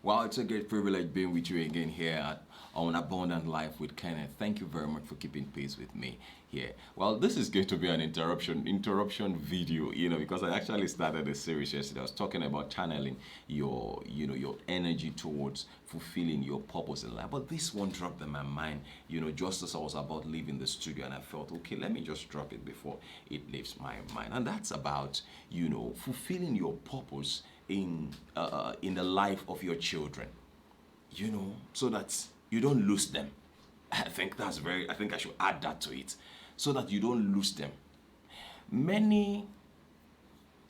Well, it's a great privilege being with you again here on Abundant Life with Kenneth. Thank you very much for keeping pace with me here. Well, this is going to be an interruption video, because I actually started a series yesterday. I was talking about channeling your energy towards fulfilling your purpose in life. But this one dropped in my mind, just as I was about leaving the studio, and I felt, okay, let me just drop it before it leaves my mind. And that's about, fulfilling your purpose in the life of your children, so that you don't lose them. I think I should add that to it, so that you don't lose them. Many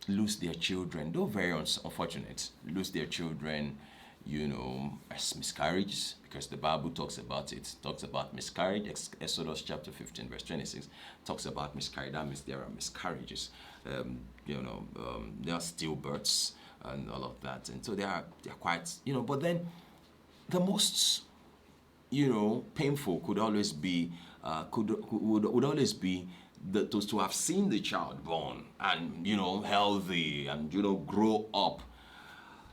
lose their children, though very unfortunate, lose their children, as miscarriages, because the Bible talks about it. Talks about miscarriage. Exodus chapter 15, verse 26 talks about miscarriage. That means there are miscarriages. There are stillbirths and all of that, and so they are quite, But then the most, painful could always be would always be to have seen the child born and healthy and grow up,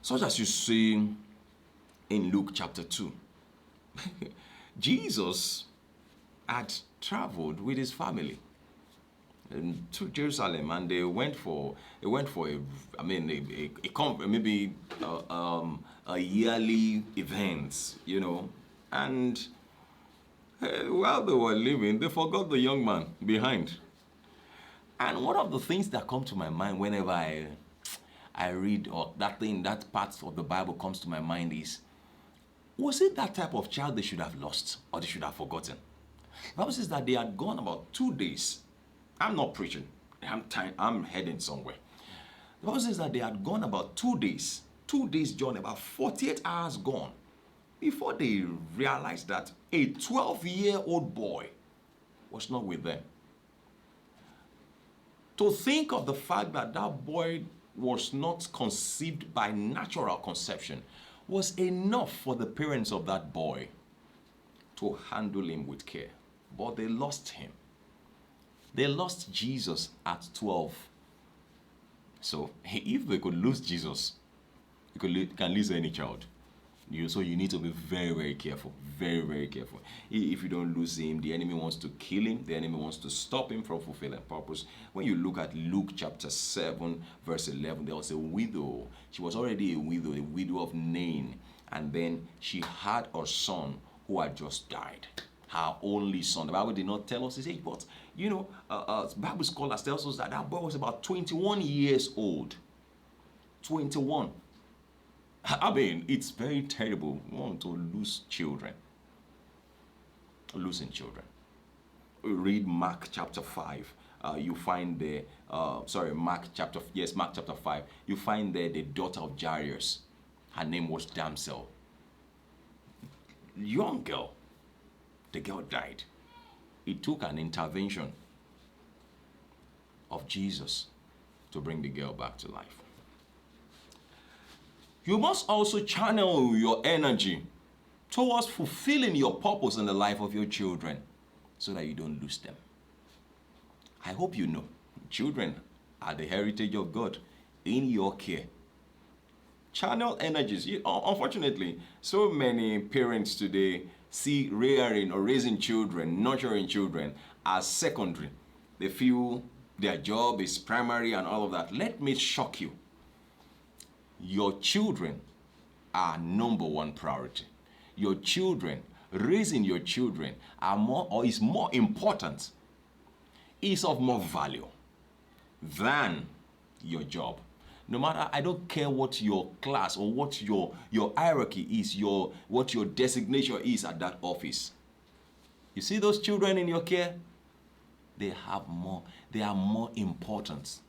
such as you see in Luke chapter 2. Jesus had traveled with his family to Jerusalem, and they went for a yearly event, and while they were leaving, they forgot the young man behind. And one of the things that come to my mind whenever I read, or that part of the Bible comes to my mind is, was it that type of child they should have lost or they should have forgotten? The Bible says that they had gone about 2 days. I'm not preaching. I'm heading somewhere. The Bible says that they had gone about 2 days. 2 days journey, about 48 hours gone, before they realized that a 12-year-old boy was not with them. To think of the fact that that boy was not conceived by natural conception was enough for the parents of that boy to handle him with care. But they lost him. They lost Jesus at 12. So if they could lose Jesus, you can lose any child. So you need to be very, very careful. Very, very careful. If you don't lose him, the enemy wants to kill him. The enemy wants to stop him from fulfilling purpose. When you look at Luke chapter 7, verse 11, there was a widow. She was already a widow of Nain. And then she had a son who had just died. Her only son. The Bible did not tell us his age, but Bible scholars tells us that that boy was about 21 years old. 21. I mean, it's very terrible to lose children. Losing children. Read Mark chapter 5. You find there, Mark chapter 5. You find there the daughter of Jairus. Her name was Damsel. Young girl. The girl died. It took an intervention of Jesus to bring the girl back to life. You must also channel your energy towards fulfilling your purpose in the life of your children so that you don't lose them. I hope you know, children are the heritage of God in your care. Channel energies. Unfortunately, so many parents today see rearing or raising children, nurturing children as secondary. They feel their job is primary and all of that. Let me shock you. Your children are number one priority. Your children, raising your children is more important, is of more value than your job. No matter, I don't care what your class or what your hierarchy is, what your designation is at that office. You see those children in your care? They are more important.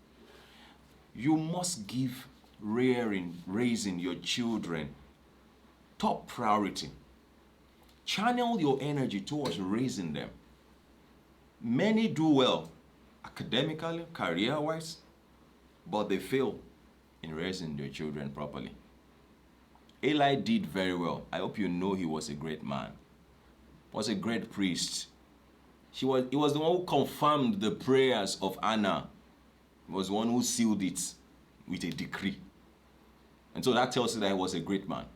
You must give raising your children top priority. Channel your energy towards raising them. Many do well academically, career-wise, but they fail in raising their children properly. Eli did very well. I hope you know he was a great man. Was a great priest. He was the one who confirmed the prayers of Anna. He was the one who sealed it with a decree. And so that tells you that he was a great man.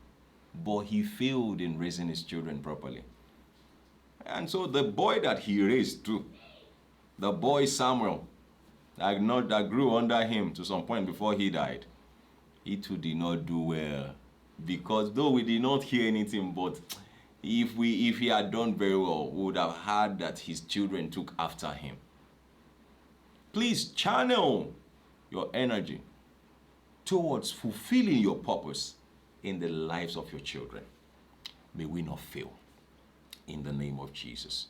but he failed in raising his children properly. And so the boy that he raised too, the boy Samuel, that grew under him to some point before he died, he too did not do well. Because though we did not hear anything, but if he had done very well, we would have heard that his children took after him. Please channel your energy towards fulfilling your purpose in the lives of your children. May we not fail. In the name of Jesus.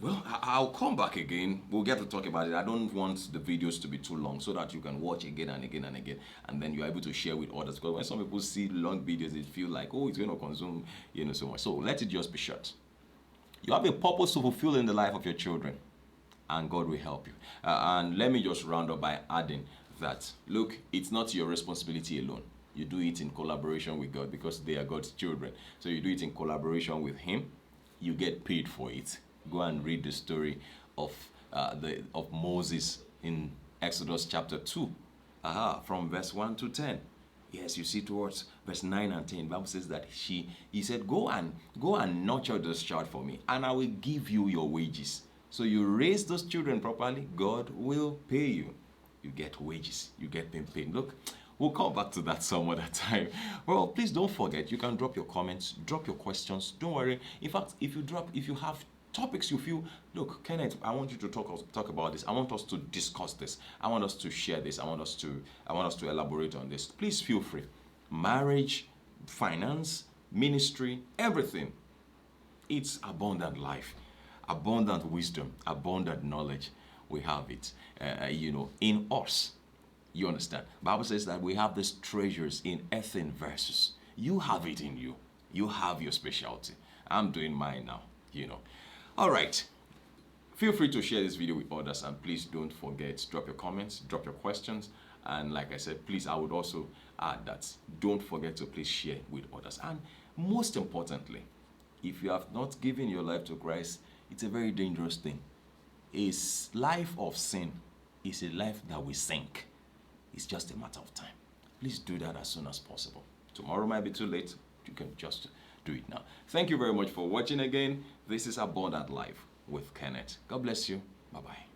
Well, I'll come back again. We'll get to talk about it. I don't want the videos to be too long so that you can watch again and again and again, and then you're able to share with others. Because when some people see long videos, they feel like, oh, it's going to consume, so much. So let it just be short. You have a purpose to fulfill in the life of your children, and God will help you. And let me just round up by adding that, look, it's not your responsibility alone. You do it in collaboration with God because they are God's children. So you do it in collaboration with Him. You get paid for it. Go and read the story of Moses in Exodus chapter 2, from verse 1 to 10. Yes, you see towards verse 9 and 10. The Bible says that he said, go and nurture this child for me, and I will give you your wages. So you raise those children properly, God will pay you. You get wages, you get paid. Look, we'll come back to that some other time. Well, please don't forget, you can drop your comments, drop your questions. Don't worry. In fact, if you have topics you feel, look, Kenneth, I want you to talk about this. I want us to discuss this. I want us to share this. I want us to elaborate on this. Please feel free. Marriage, finance, ministry, everything. It's abundant life, abundant wisdom, abundant knowledge. We have it, in us. You understand? Bible says that we have these treasures in earthen vessels. You have it in you. You have your specialty. I'm doing mine now, All right. Feel free to share this video with others, and please don't forget, drop your comments, drop your questions. And like I said, please, I would also add that don't forget to please share with others. And most importantly, if you have not given your life to Christ, it's a very dangerous thing. A life of sin is a life that will sink. It's just a matter of time. Please do that as soon as possible. Tomorrow might be too late. You can just do it now. Thank you very much for watching again. This is Abundant Life with Kenneth. God bless you. Bye-bye.